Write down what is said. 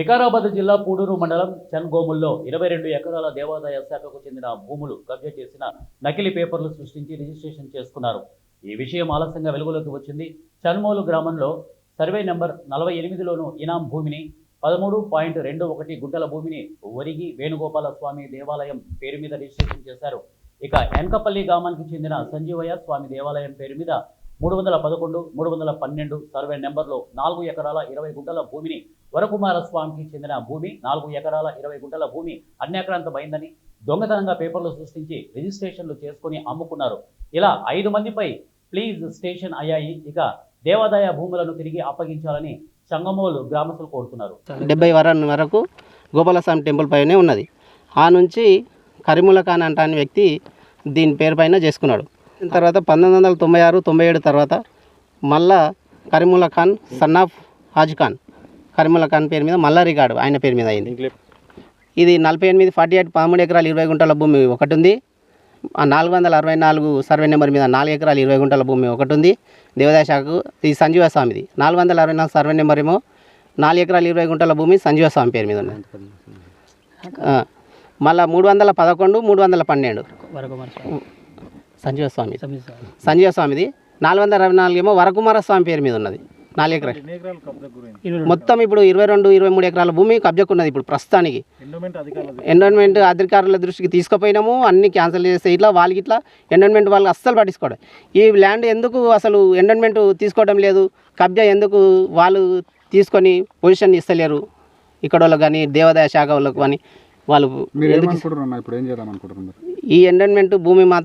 వికారాబాద్ జిల్లా పూడూరు మండలం చన్గోముల్లో 22 ఎకరాల దేవాదాయ శాఖకు చెందిన భూములు కబ్జా చేసిన నకిలీ పేపర్లు సృష్టించి రిజిస్ట్రేషన్ చేసుకున్నారు. ఈ విషయం ఆలస్యంగా వెలుగులోకి వచ్చింది. చన్మోలు గ్రామంలో సర్వే నెంబర్ 48లోను ఇనాం భూమిని 13.21 గుంటల భూమిని ఒరిగి వేణుగోపాల స్వామి దేవాలయం పేరు మీద రిజిస్ట్రేషన్ చేశారు. ఇక ఎన్కపల్లి గ్రామానికి చెందిన సంజీవయ్య స్వామి దేవాలయం పేరు మీద 311, 312 సర్వే నెంబర్లో 4 ఎకరాల 20 గుంటల భూమిని, వరకుమార స్వామికి చెందిన భూమి 4 ఎకరాల 20 గుంటల భూమి అన్యాక్రాంతమైందని దొంగతనంగా పేపర్లు సృష్టించి రిజిస్ట్రేషన్లు చేసుకుని అమ్ముకున్నారు. ఇలా 5 మందిపై ప్లీజ్ స్టేషన్ అయ్యాయి. ఇక దేవాదాయ భూములను తిరిగి అప్పగించాలని సంగమోలు గ్రామస్తులు కోరుతున్నారు. 70 వరకు గోపాలస్వామి టెంపుల్ పైనే ఉన్నది. ఆ నుంచి కరీముల్లా ఖాన్ అంటాని వ్యక్తి దీని పేరు పైన చేసుకున్నాడు. తర్వాత 1996, 97 తర్వాత మళ్ళా కరీముల్లా ఖాన్ సన్ ఆఫ్ హాజ్ ఖాన్ కరీముల్లా ఖాన్ పేరు మీద మళ్ళా రికార్డు ఆయన పేరు మీద అయింది. ఇది 48, 48, 13 ఎకరాలు 20 గుంటల భూమి ఒకటి ఉంది. 464 సర్వే నెంబర్ మీద 4 ఎకరాలు 20 గుంటల భూమి ఒకటి ఉంది. దేవాదాయ శాఖకు ఈ సంజీవ స్వామిది 464 సర్వే నెంబర్ ఏమో 4 ఎకరాలు 20 గుంటల భూమి సంజీవ స్వామి పేరు మీద ఉన్నది. మళ్ళీ 311, 312 సంజీవ స్వామిది 464 ఏమో వరకుమార స్వామి పేరు మీద ఉన్నది 4 ఎకరాలు. మొత్తం ఇప్పుడు 22, 23 ఎకరాల భూమి కబ్జాకున్నది. ఇప్పుడు ప్రస్తుతానికి ఎండోన్మెంట్ అధికారుల దృష్టికి తీసుకుపోయినాము. అన్ని క్యాన్సిల్ చేస్తే ఇట్లా వాళ్ళకి ఇట్లా ఎండోన్మెంట్ వాళ్ళు అస్సలు పట్టించుకోవడం. ఈ ల్యాండ్ ఎందుకు అసలు ఎండోన్మెంట్ తీసుకోవడం లేదు, కబ్జా ఎందుకు వాళ్ళు తీసుకొని పొజిషన్ ఇస్తలేరు ఇక్కడ వాళ్ళకి కానీ దేవాదాయ శాఖ వాళ్ళకు కానీ వాళ్ళు. ఇప్పుడు ఏం చేద్దాం అనుకుంటున్నారు? ఈ ఎండోన్మెంట్ భూమి మాత్రం